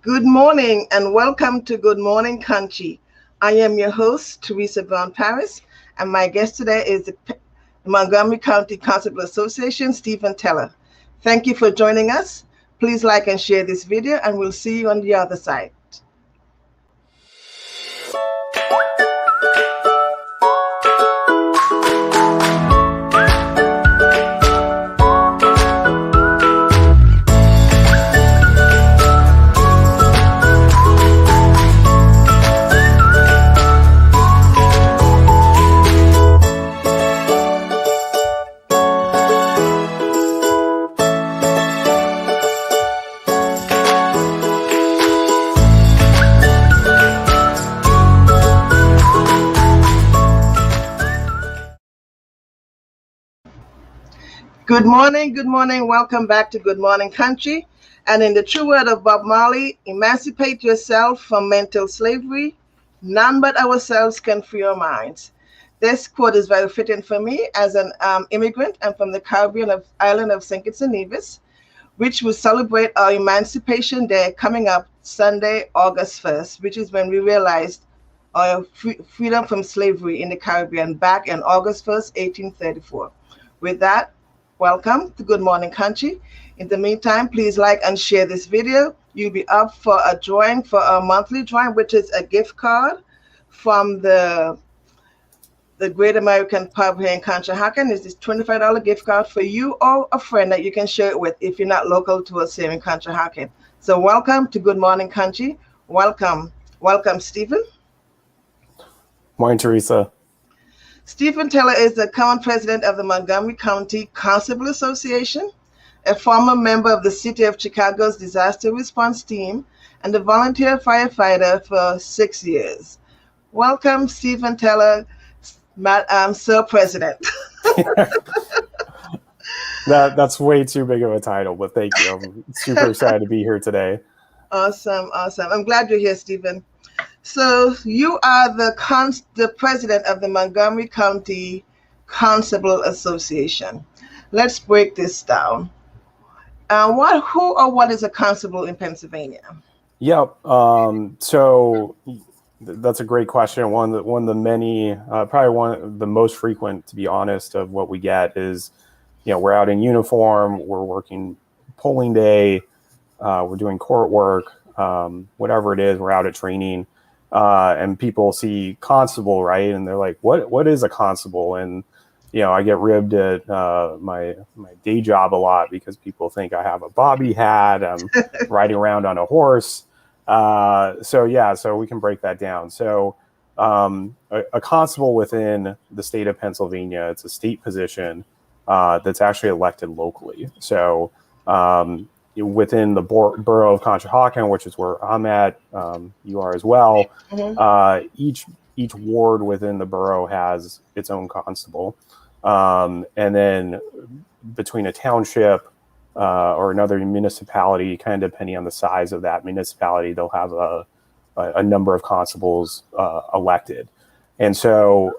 Good morning and welcome to Good Morning Conshy. I am your host, Teresa Brown Paris, and my guest today is the Montgomery County Constable Association, Stephen Teller. Thank you for joining us. Please like and share this video, and we'll see you on the other side. Good morning. Welcome back to Good Morning Conshy. And in the true word of Bob Marley, emancipate yourself from mental slavery. None but ourselves can free our minds. This quote is very fitting for me as an immigrant and from the Caribbean island of St. Kitts and Nevis, which will celebrate our Emancipation Day coming up Sunday, August 1st, which is when we realized our freedom from slavery in the Caribbean back in August 1st, 1834. With that, welcome to Good Morning Conshy. In the meantime, please like and share this video. You'll be up for a drawing for our monthly drawing, which is a gift card from the Great American Pub here in Conshohocken. It's this $25 gift card for you or a friend that you can share it with if you're not local to us here in Conshohocken. So welcome to Good Morning Conshy. Welcome, Stephen. Morning, Teresa. Stephen Teller is the current president of the Montgomery County Constable Association, a former member of the City of Chicago's disaster response team, and a volunteer firefighter for 6 years. Welcome, Stephen Teller, Sir President. That's way too big of a title, but thank you. I'm super excited to be here today. Awesome. I'm glad you're here, Stephen. So you are the president of the Montgomery County Constable Association. Let's break this down. What is a constable in Pennsylvania? Yep. So that's a great question. One of the many, probably one of the most frequent, to be honest, of what we get is, we're out in uniform, we're working polling day, we're doing court work, whatever it is, we're out at training. And people see constable, right? And they're like, what is a constable? And, I get ribbed at my day job a lot because people think I have a bobby hat, I'm riding around on a horse. So we can break that down. So a constable within the state of Pennsylvania, it's a state position that's actually elected locally. So within the borough of Conshohocken, which is where I'm at, you are as well. Mm-hmm. Each ward within the borough has its own constable, and then between a township or another municipality, kind of depending on the size of that municipality, they'll have a number of constables elected. And so,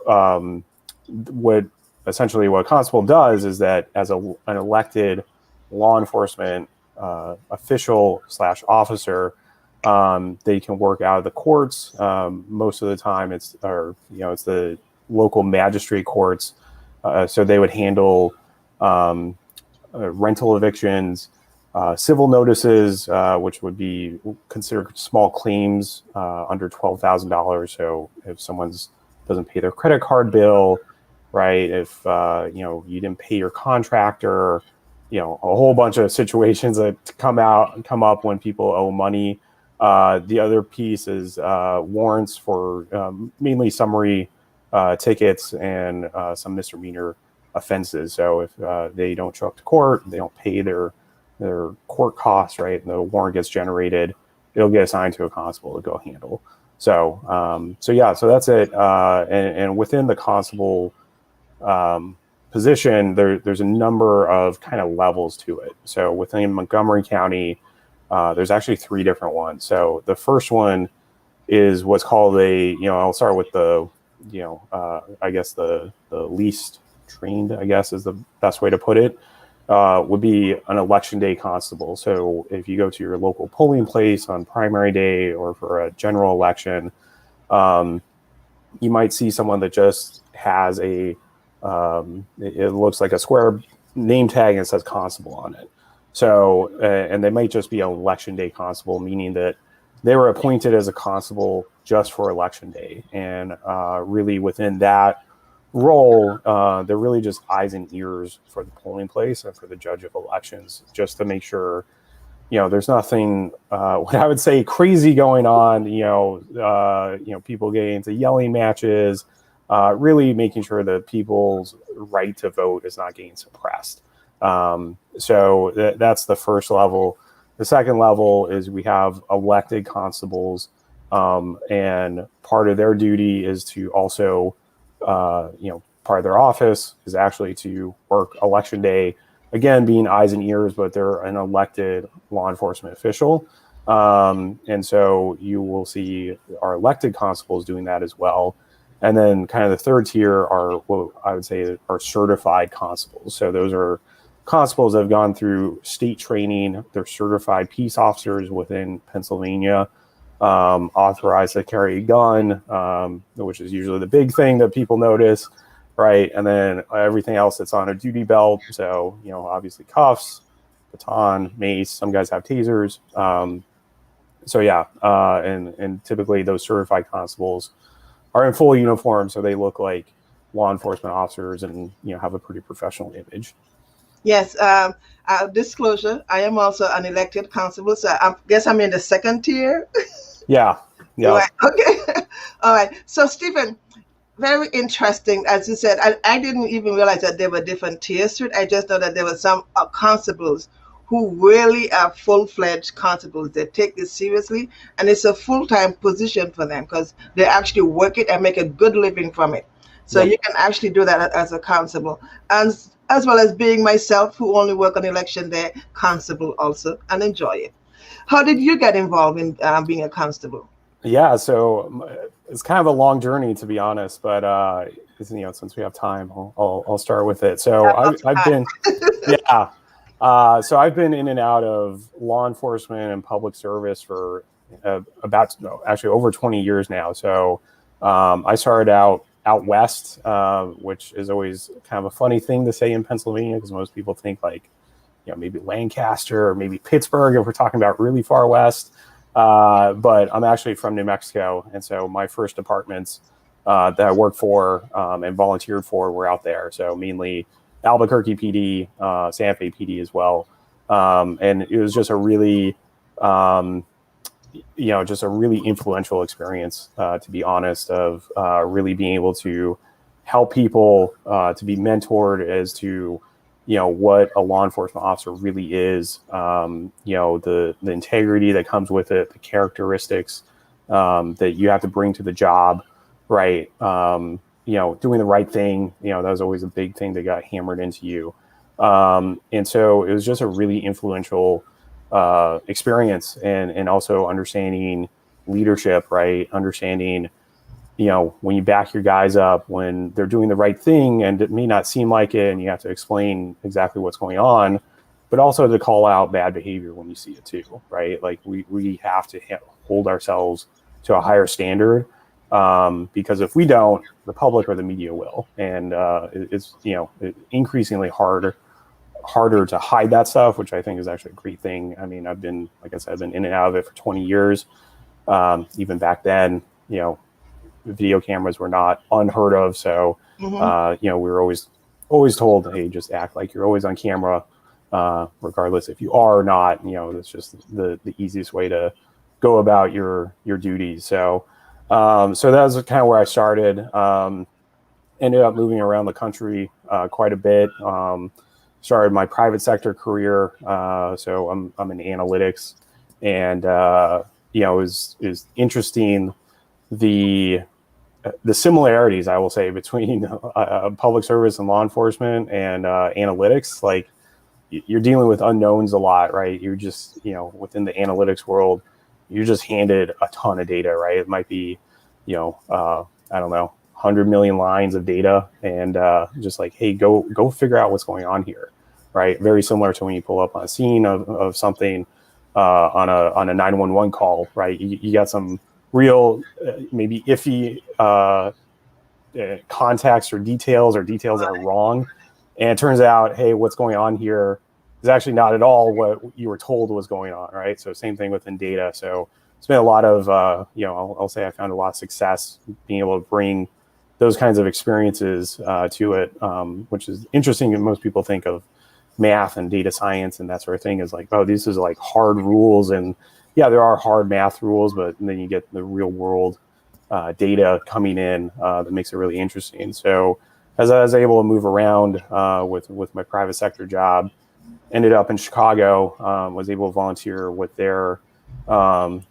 what a constable does is that as an elected law enforcement official / officer, they can work out of the courts. Most of the time it's the local magistrate courts. So they would handle rental evictions, civil notices, which would be considered small claims under $12,000. So if someone's doesn't pay their credit card bill, right? If you didn't pay your contractor, a whole bunch of situations that come up when people owe money. The other piece is warrants for mainly summary tickets and some misdemeanor offenses. So if they don't show up to court, they don't pay their court costs, right, and the warrant gets generated, it'll get assigned to a constable to go handle. So that's it. And within the constable position, there's a number of kind of levels to it. So within Montgomery County, there's actually 3 different ones. So the first one is what's called I'll start with I guess the least trained, I guess is the best way to put it. would be an election day constable. So if you go to your local polling place on primary day or for a general election, you might see someone that just has it looks like a square name tag and it says constable on it. So, and they might just be an election day constable, meaning that they were appointed as a constable just for election day. And really within that role, they're really just eyes and ears for the polling place and for the judge of elections, just to make sure, there's nothing, what I would say, crazy going on, people getting into yelling matches, really making sure that people's right to vote is not getting suppressed. So that's the first level. The second level is we have elected constables, and part of their duty is to also, part of their office is actually to work election day. Again, being eyes and ears, but they're an elected law enforcement official. And so you will see our elected constables doing that as well. And then kind of the third tier are what I would say are certified constables. So those are constables that have gone through state training. They're certified peace officers within Pennsylvania, authorized to carry a gun, which is usually the big thing that people notice. Right. And then everything else that's on a duty belt. So, obviously cuffs, baton, mace, some guys have tasers. And typically those certified constables are in full uniform. So they look like law enforcement officers and, have a pretty professional image. Yes. Disclosure, I am also an elected constable. So I guess I'm in the second tier. Yeah. Yeah. Right. Okay. All right. So, Stephen, very interesting. As you said, I didn't even realize that there were different tiers to it. I just know that there were some constables who really are full-fledged constables. They take this seriously, and it's a full-time position for them because they actually work it and make a good living from it. So Yep. you can actually do that as a constable. And as well as being myself, who only work on election day, constable also, and enjoy it. How did you get involved in being a constable? Yeah. So it's kind of a long journey, to be honest, but since we have time, I'll start with it. So I've been, yeah. So I've been in and out of law enforcement and public service for actually over 20 years now. So I started out west, which is always kind of a funny thing to say in Pennsylvania because most people think like, maybe Lancaster or maybe Pittsburgh if we're talking about really far west. But I'm actually from New Mexico. And so my first departments that I worked for and volunteered for were out there. So mainly Albuquerque PD, Santa Fe PD as well. And it was just a really, just a really influential experience, to be honest, of really being able to help people to be mentored as to, what a law enforcement officer really is, the integrity that comes with it, the characteristics that you have to bring to the job, right? Doing the right thing, that was always a big thing that got hammered into you. And so it was just a really influential experience and also understanding leadership, right? Understanding, when you back your guys up, when they're doing the right thing and it may not seem like it and you have to explain exactly what's going on, but also to call out bad behavior when you see it too, right? Like we have to hold ourselves to a higher standard. Because if we don't, the public or the media will, and it's increasingly harder to hide that stuff, which I think is actually a great thing. I mean, I've been in and out of it for 20 years. Even back then, video cameras were not unheard of, so we were always told, hey, just act like you're always on camera, regardless if you are or not. That's just the easiest way to go about your duties. So that was kind of where I started. Ended up moving around the country quite a bit. Started my private sector career. So I'm in analytics, and it was interesting the similarities, I will say, between public service and law enforcement and analytics. Like you're dealing with unknowns a lot, right? You're just within the analytics world, you're just handed a ton of data, right? It might be, I don't know, 100 million lines of data, and just like, hey, go figure out what's going on here, right? Very similar to when you pull up on a scene of something on a 911 call, right? You got some real maybe iffy context or details that are wrong, and it turns out, hey, what's going on here is actually not at all what you were told was going on, right? So same thing within data. So it's been a lot of I'll say I found a lot of success being able to bring those kinds of experiences to it, which is interesting. And most people think of math and data science and that sort of thing as like, oh, this is like hard rules, and yeah, there are hard math rules, but then you get the real world data coming in that makes it really interesting. So as I was able to move around with my private sector job, ended up in Chicago, was able to volunteer with their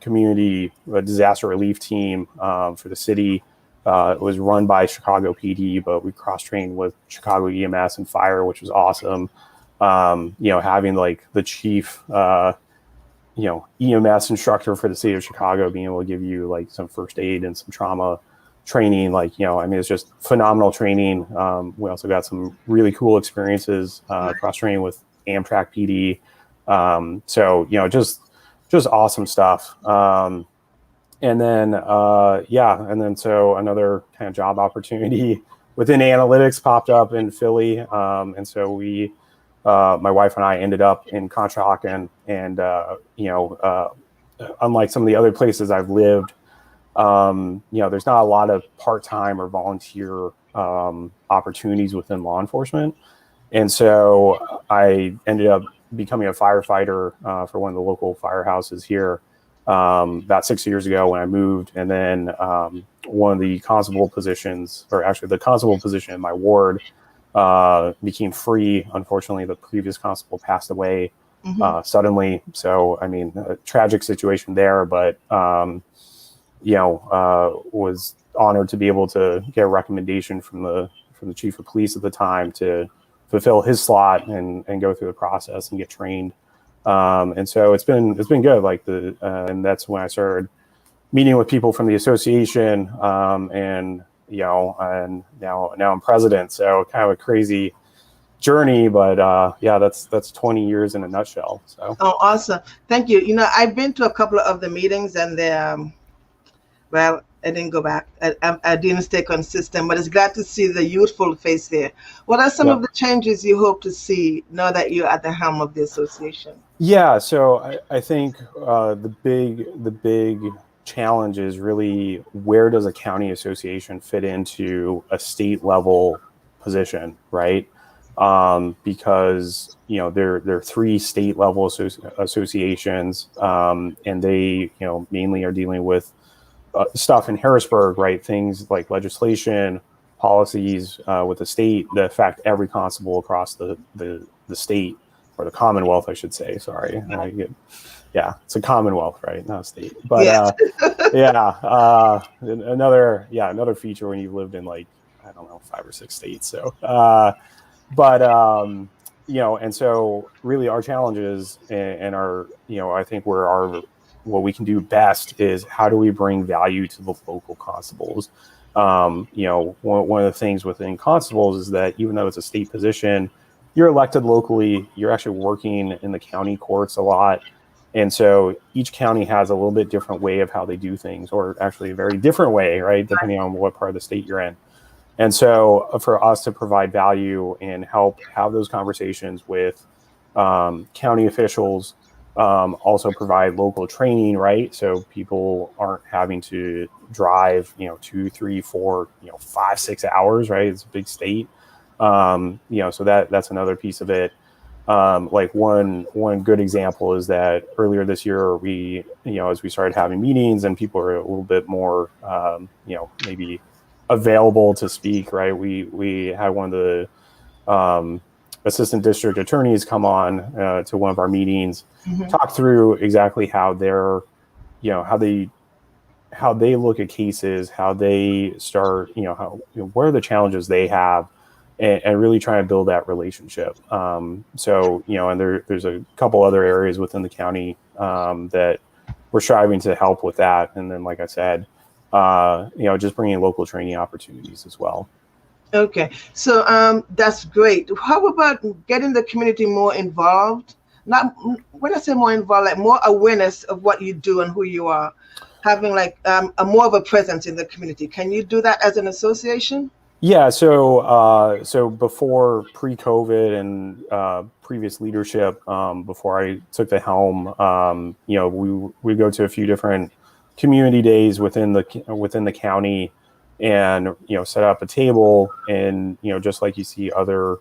community disaster relief team for the city. It was run by Chicago PD, but we cross-trained with Chicago EMS and fire, which was awesome. Having like the chief EMS instructor for the city of Chicago being able to give you like some first aid and some trauma training, it's just phenomenal training. We also got some really cool experiences cross training with Amtrak PD. Just awesome stuff. And then so another kind of job opportunity within analytics popped up in Philly. And so we, my wife and I ended up in Conshy, and unlike some of the other places I've lived, there's not a lot of part-time or volunteer opportunities within law enforcement. And so I ended up becoming a firefighter for one of the local firehouses here about 6 years ago when I moved. And then one of the constable positions, or actually the constable position in my ward, became free. Unfortunately, the previous constable passed away suddenly. So, a tragic situation there, but, was honored to be able to get a recommendation from the chief of police at the time to fulfill his slot and go through the process and get trained. And so it's been good. And that's when I started meeting with people from the association, and now I'm president. So kind of a crazy journey, but that's 20 years in a nutshell. So. Oh, awesome. Thank you. I've been to a couple of the meetings, and I didn't go back. I didn't stay consistent, but it's glad to see the youthful face there. What are some of the changes you hope to see now that you're at the helm of the association? Yeah, so I think the big challenge is really, where does a county association fit into a state level position, right? Because there are 3 state level associations, and they mainly are dealing with stuff in Harrisburg, right? Things like legislation, policies with the state that affect every constable across the state, or the Commonwealth, I should say. Sorry. It's a Commonwealth, right? Not a state. But another feature when you've lived in 5 or 6 states. So, and so really our challenges and our, I think what we can do best is, how do we bring value to the local constables? One of the things within constables is that even though it's a state position, you're elected locally, you're actually working in the county courts a lot. And so each county has a little bit different way of how they do things, or actually a very different way, right? Depending on what part of the state you're in. And so for us to provide value and help have those conversations with county officials, also provide local training, right? So people aren't having to drive, 2, 3, 4, 5, 6 hours, right? It's a big state. So that's another piece of it. One good example is that earlier this year, we, as we started having meetings and people are a little bit more, maybe available to speak, right? We had one of the assistant district attorneys come on to one of our meetings, talk through exactly how they're, how they look at cases, how they start, what are the challenges they have, and really try to build that relationship. And there's a couple other areas within the county that we're striving to help with that. And then, like I said, just bringing local training opportunities as well. Okay, so that's great. How about getting the community more involved? Not when I say more involved, like more awareness of what you do and who you are, having like a more of a presence in the community. Can you do that as an association? Yeah, so before pre-COVID and previous leadership, before I took the helm, we go to a few different community days within the county, and set up a table, and just like you see other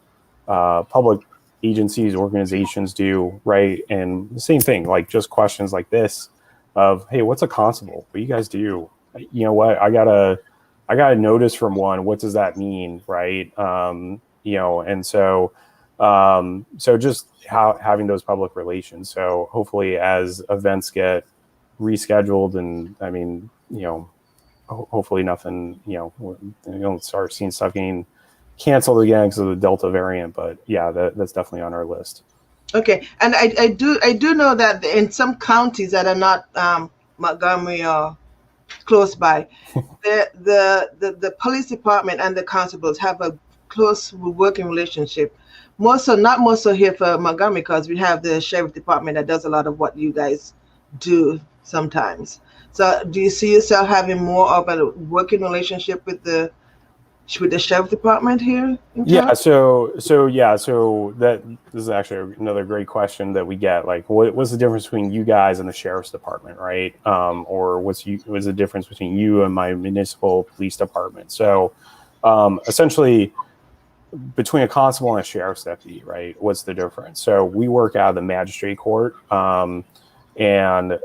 public agencies, organizations do, right? And the same thing, like just questions like this of, hey, what's a constable? What do you guys do? You know what? I got a notice from one. What does that mean, right? And so just having those public relations. So hopefully, as events get rescheduled, and I mean, hopefully nothing, you don't start seeing stuff getting canceled again because of the Delta variant. But yeah, that's definitely on our list. Okay, and I do know that in some counties that are not Montgomery or close by, the police department and the constables have a close working relationship. More so, not more so here for Montgomery because we have the sheriff department that does a lot of what you guys do sometimes. So, do you see yourself having more of a working relationship with the sheriff department here in Yeah, town? so that this is actually another great question that we get. Like, what's the difference between you guys and the sheriff's department, right? Or what's the difference between you and my municipal police department? So, essentially, between a constable and a sheriff's deputy, right? What's the difference? So we work out of the magistrate court, and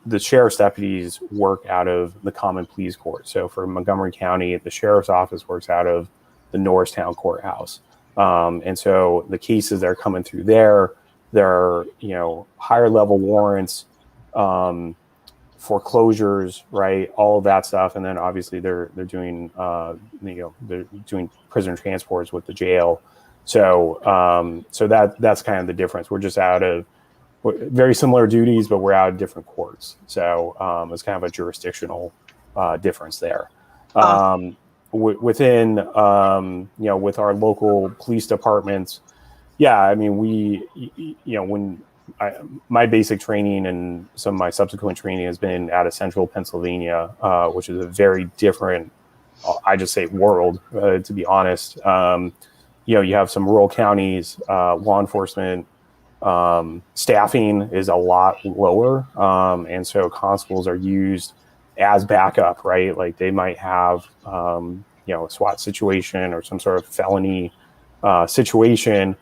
the sheriff's deputies work out of the common pleas court. So for Montgomery County, the sheriff's office works out of the Norristown courthouse. And so the cases that are coming through there, are higher level warrants, foreclosures, right? All of that stuff, and then obviously they're doing they're doing prison transports with the jail. So that's kind of the difference. We're just out of very similar duties, but we're out of different courts. So it's kind of a jurisdictional difference there. Awesome. Within with our local police departments, yeah, I mean, when my basic training and some of my subsequent training has been out of central Pennsylvania, which is a very different, I just say, world, to be honest. You have some rural counties, law enforcement staffing is a lot lower. And so constables are used as backup, right? Like they might have, a SWAT situation or some sort of felony situation,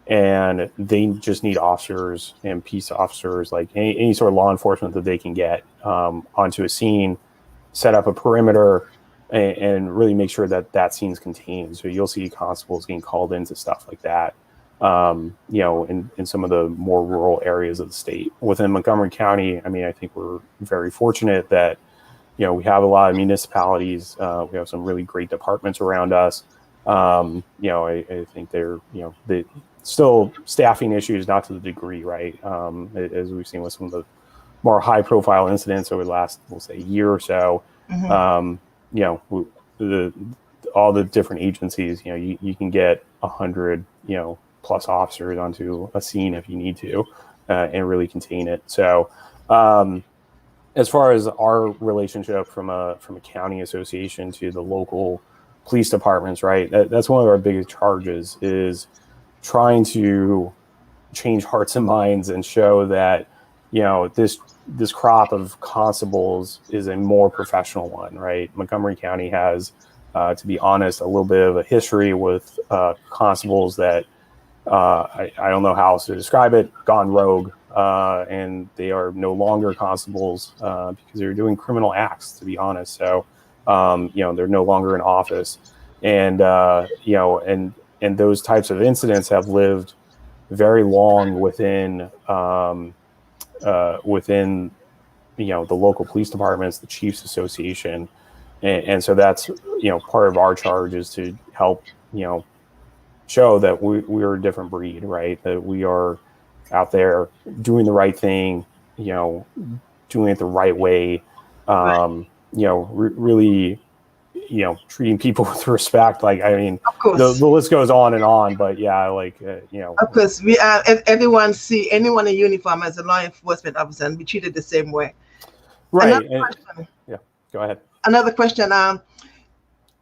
and they just need officers and peace officers, like any sort of law enforcement that they can get onto a scene, set up a perimeter, and really make sure that that scene's contained. So you'll see constables getting called into stuff like that, in some of the more rural areas of the state. Within Montgomery County, I mean, I think we're very fortunate that, we have a lot of municipalities. We have some really great departments around us. I think they're, they still staffing issues, not to the degree, right? As we've seen with some of the more high profile incidents over the last, we'll say, year or so. Hmm. Um, the all the different agencies, you can get 100, plus officers onto a scene if you need to, and really contain it. So, as far as our relationship from a county association to the local police departments, right? That's one of our biggest charges, is trying to change hearts and minds and show that, this crop of constables is a more professional one, right? Montgomery County has, to be honest, a little bit of a history with constables that, I don't know how else to describe it, gone rogue, and they are no longer constables because they're doing criminal acts, to be honest. So, they're no longer in office, and and those types of incidents have lived very long within the local police departments, the chiefs association, and so that's part of our charge is to help show that we're a different breed, right? That we are out there doing the right thing, doing it the right way, Right. really treating people with respect. Like, I mean, Of course. the list goes on and on, but yeah, Of course, we are. Everyone see anyone in uniform as a law enforcement officer and be treated the same way. right. Another question. Yeah, go ahead. Another question.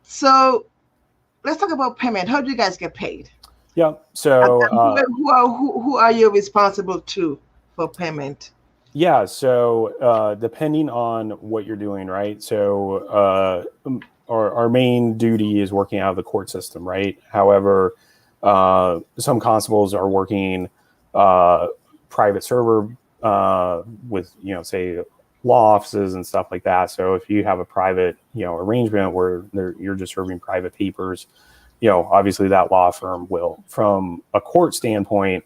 So let's talk about payment. How do you guys get paid? Yeah. And So who are you responsible to for payment? yeah. So depending on what you're doing, right? So our main duty is working out of the court system, right? However, some constables are working private server with, say, law offices and stuff like that. So if you have a private, arrangement where you're just serving private papers, obviously that law firm will. From a court standpoint,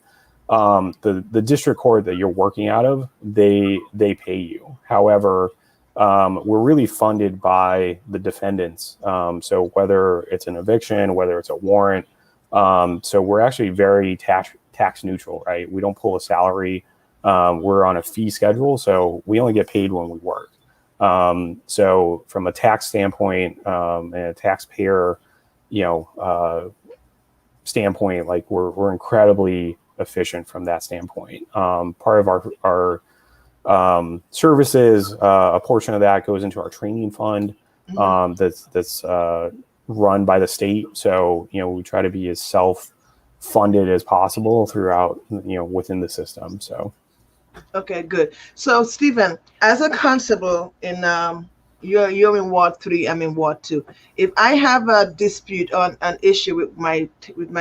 the district court that you're working out of, they pay you. However, we're really funded by the defendants. So whether it's an eviction, whether it's a warrant, so we're actually very tax neutral, right? We don't pull a salary. We're on a fee schedule, so we only get paid when we work. So from a tax standpoint, and a taxpayer, standpoint, like we're incredibly efficient from that standpoint. Part of our services, a portion of that goes into our training fund, that's run by the state. So, we try to be as self-funded as possible throughout, within the system. So. Okay, good. So, Stephen, as a constable in you're in Ward 3, I'm in Ward 2. If I have a dispute on an issue with my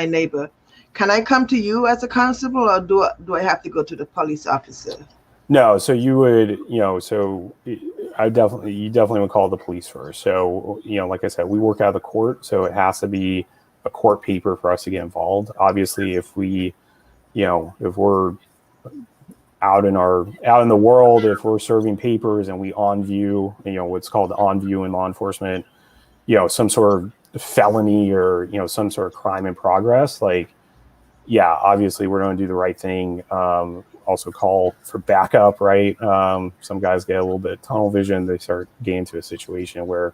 neighbor, can I come to you as a constable, or do I have to go to the police officer? No, so you would, so you definitely would call the police first. So, like I said, we work out of the court, so it has to be a court paper for us to get involved. Obviously, if we're out in the world, if we're serving papers and we on view, what's called on view in law enforcement, some sort of felony or, some sort of crime in progress, like, yeah, obviously we're going to do the right thing. Also call for backup, right? Some guys get a little bit of tunnel vision. They start getting into a situation where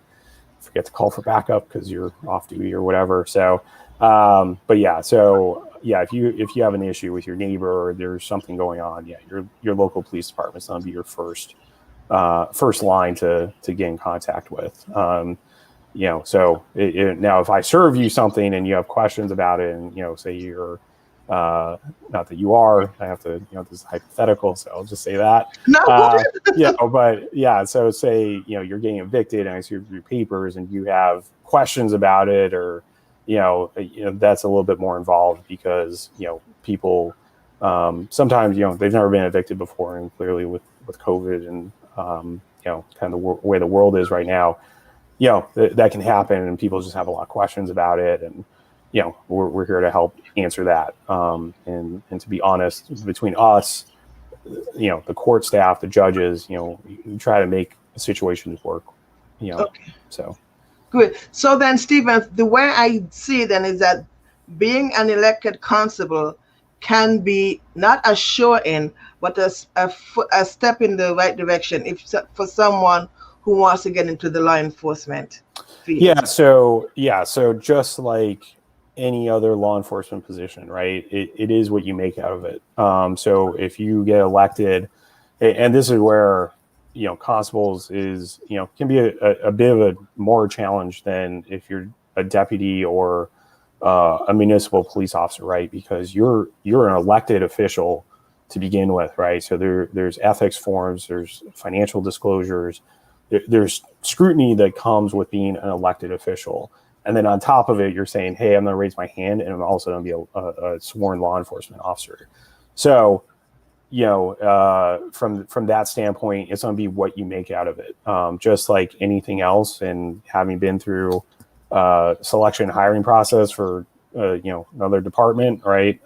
forget to call for backup because you're off duty or whatever. So, but yeah, so yeah, if you have an issue with your neighbor or there's something going on, yeah, your local police department's going to be your first line to get in contact with. So now if I serve you something and you have questions about it, and say you're not that you are, I have to, this is hypothetical, so I'll just say that. No. But yeah, so say, you're getting evicted and I see your papers and you have questions about it, or, that's a little bit more involved because, people, sometimes, they've never been evicted before. And clearly with COVID and, kind of the way the world is right now, that can happen and people just have a lot of questions about it. And, we're here to help answer that. And to be honest, between us, the court staff, the judges, you try to make situations work, Okay. So. Good. So then, Stephen, the way I see it then is that being an elected constable can be not a sure-in, but a step in the right direction for someone who wants to get into the law enforcement field. So just like any other law enforcement position, right? It is what you make out of it. So if you get elected, and this is where, constables is, can be a bit of a more challenge than if you're a deputy or a municipal police officer, right? Because you're an elected official to begin with, right? So there's ethics forms, there's financial disclosures, there's scrutiny that comes with being an elected official. And then on top of it, you're saying, hey, I'm going to raise my hand and I'm also going to be a sworn law enforcement officer. So, from that standpoint, it's going to be what you make out of it. Just like anything else, and having been through selection hiring process for, another department, right?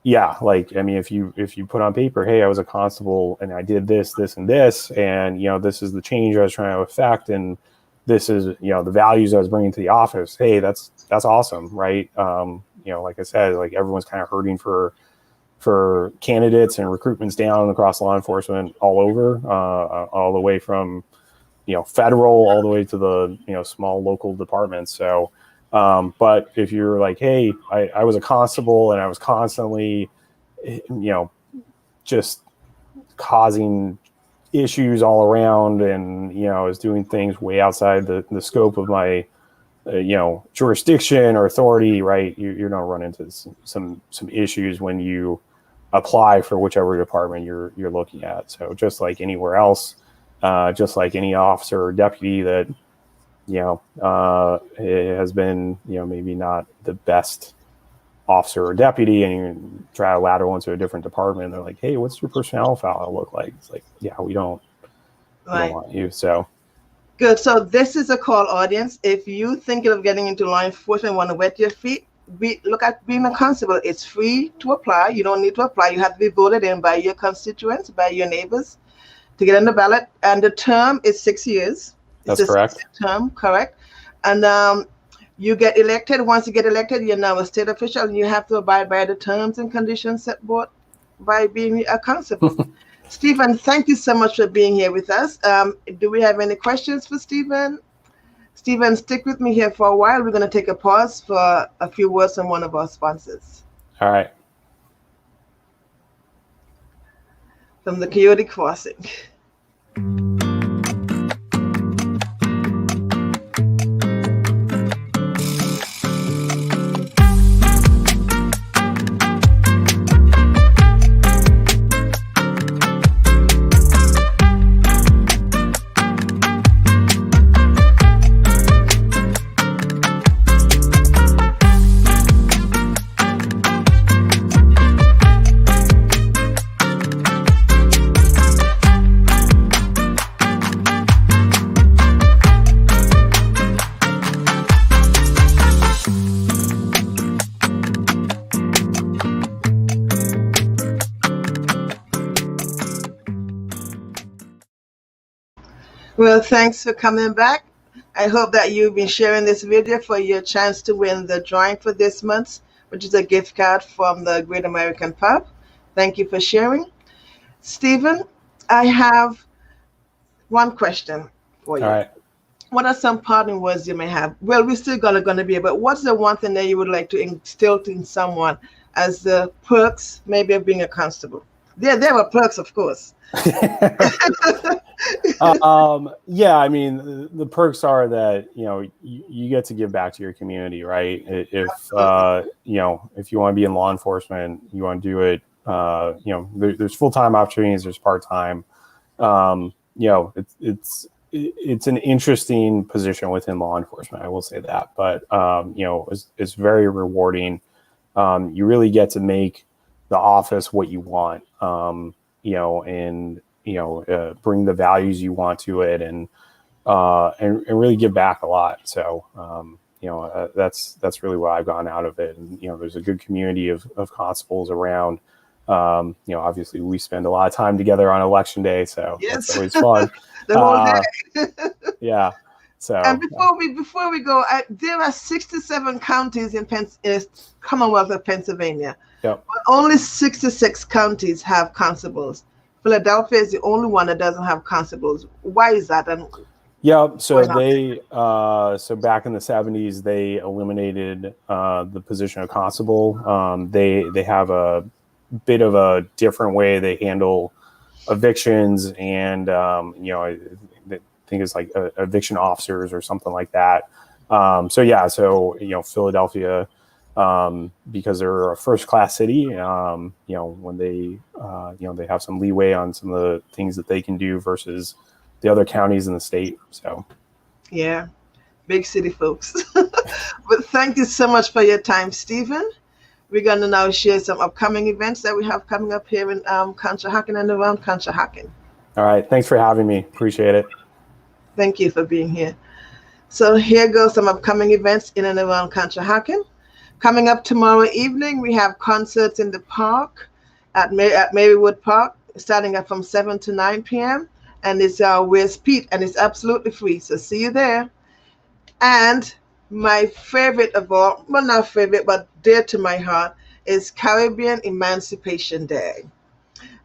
If you put on paper, hey, I was a constable and I did this, this, and this, and, this is the change I was trying to affect, and this is, the values I was bringing to the office. Hey, that's awesome, right? Like I said, like everyone's kind of hurting for candidates, and recruitment's down across law enforcement all over, all the way from, federal all the way to the, small local departments. So, but if you're like, hey, I was a constable and I was constantly, just causing issues all around, and I was doing things way outside the scope of my jurisdiction or authority, right? You're going to run into some issues when you apply for whichever department you're looking at. So just like anywhere else, just like any officer or deputy that it has been maybe not the best officer or deputy, and you try to lateral into a different department, they're like, hey, what's your personnel file look like? It's like, yeah, we don't want you. So good. So this is a call audience. If you thinking of getting into law enforcement, want to wet your feet, look at being a constable. It's free to apply. You don't need to apply. You have to be voted in by your constituents, by your neighbors, to get on the ballot. And the term is 6 years. That's correct. Term, correct. And you get elected. Once you get elected, you're now a state official, and you have to abide by the terms and conditions set forth by being a constable. Stephen, thank you so much for being here with us. Do we have any questions for Stephen? Stephen, stick with me here for a while. We're going to take a pause for a few words from one of our sponsors. All right. From the Coyote Crossing. Well, thanks for coming back. I hope that you've been sharing this video for your chance to win the drawing for this month, which is a gift card from the Great American Pub. Thank you for sharing. Stephen, I have one question for you. All right. What are some parting words you may have? Well, we're still going to be, but what's the one thing that you would like to instill in someone as the perks, maybe, of being a constable? There were perks, of course. Yeah, I mean, the perks are that, you get to give back to your community, right? If you want to be in law enforcement, you want to do it, there's full-time opportunities, there's part-time. It's an interesting position within law enforcement, I will say that, but it's very rewarding. You really get to make the office what you want, and bring the values you want to it, and really give back a lot. So that's really what I've gotten out of it. And there's a good community of constables around. Obviously we spend a lot of time together on election day, so yes. That's always fun. The whole day. Yeah. So, and before we go, there are 67 counties in Commonwealth of Pennsylvania. Yep. But only 66 counties have constables. Philadelphia is the only one that doesn't have constables. Why is that? And yeah, so so back in the 70s, they eliminated the position of constable. They have a bit of a different way they handle evictions, and I think it's like eviction officers or something like that. Philadelphia, because they're a first-class city, when they have some leeway on some of the things that they can do versus the other counties in the state. So, yeah, big city folks. But thank you so much for your time, Stephen. We're going to now share some upcoming events that we have coming up here in Conshohocken and around Conshohocken. All right, thanks for having me. Appreciate it. Thank you for being here. So here goes some upcoming events in and around Conshohocken. Coming up tomorrow evening, we have concerts in the park at Marywood Park, starting at from 7 to 9 p.m. And it's Where's Pete, and it's absolutely free. So see you there. And my favorite of all, well, not favorite, but dear to my heart, is Caribbean Emancipation Day.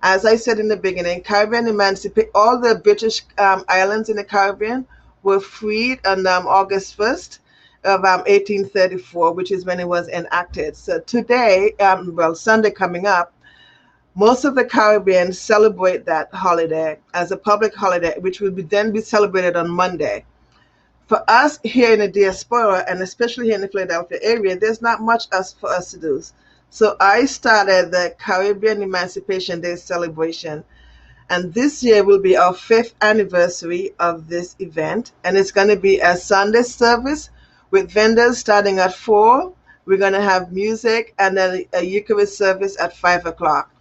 As I said in the beginning, Caribbean emancipation, all the British islands in the Caribbean were freed on August 1st of 1834, which is when it was enacted. So today, Sunday coming up, most of the Caribbean celebrate that holiday as a public holiday, which will then be celebrated on Monday. For us here in the diaspora, and especially here in the Philadelphia area, there's not much for us to do. So I started the Caribbean Emancipation Day celebration. And this year will be our 5th anniversary of this event. And it's going to be a Sunday service with vendors starting at 4. We're going to have music and then a Eucharist service at 5 o'clock.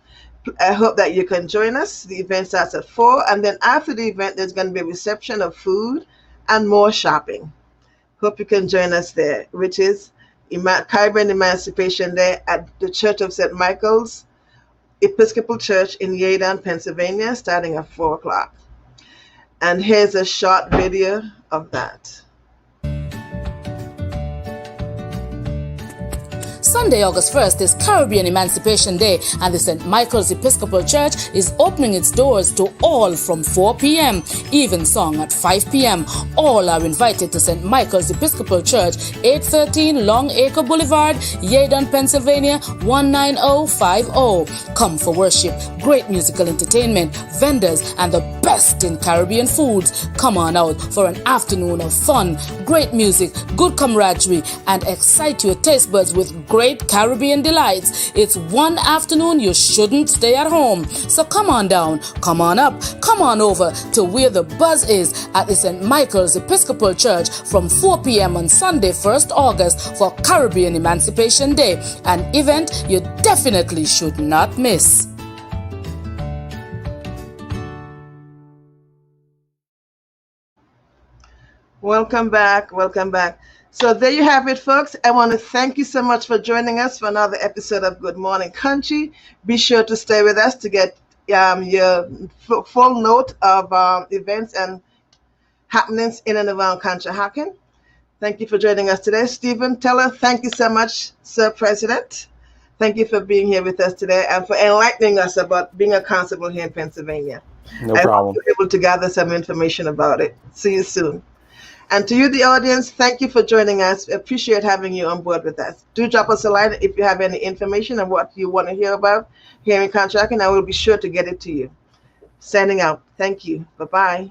I hope that you can join us. The event starts at 4. And then after the event, there's going to be a reception of food and more shopping. Hope you can join us there, which is Caribbean Emancipation Day at the Church of St. Michael's Episcopal Church in Yeadon, Pennsylvania, starting at 4 o'clock. And here's a short video of that. Sunday, August 1st is Caribbean Emancipation Day, and the St. Michael's Episcopal Church is opening its doors to all from 4 p.m., evensong at 5 p.m. All are invited to St. Michael's Episcopal Church, 813 Long Acre Boulevard, Yeadon, Pennsylvania, 19050. Come for worship, great musical entertainment, vendors, and the best in Caribbean foods. Come on out for an afternoon of fun, great music, good camaraderie, and excite your taste buds with great Caribbean delights. It's one afternoon you shouldn't stay at home. So come on down, come on up, come on over to where the buzz is at the St. Michael's Episcopal Church from 4 p.m. on Sunday, 1st August for Caribbean Emancipation Day, an event you definitely should not miss. Welcome back. Welcome back. So there you have it, folks. I want to thank you so much for joining us for another episode of Good Morning Conshy. Be sure to stay with us to get your full note of events and happenings in and around Conshohocken. Thank you for joining us today. Stephen Teller, thank you so much, Sir President. Thank you for being here with us today and for enlightening us about being a constable here in Pennsylvania. No problem. I hope you're able to gather some information about it. See you soon. And to you, the audience, thank you for joining us. We appreciate having you on board with us. Do drop us a line if you have any information on what you want to hear about here in Conshohocken, and I will be sure to get it to you. Signing out. Thank you. Bye-bye.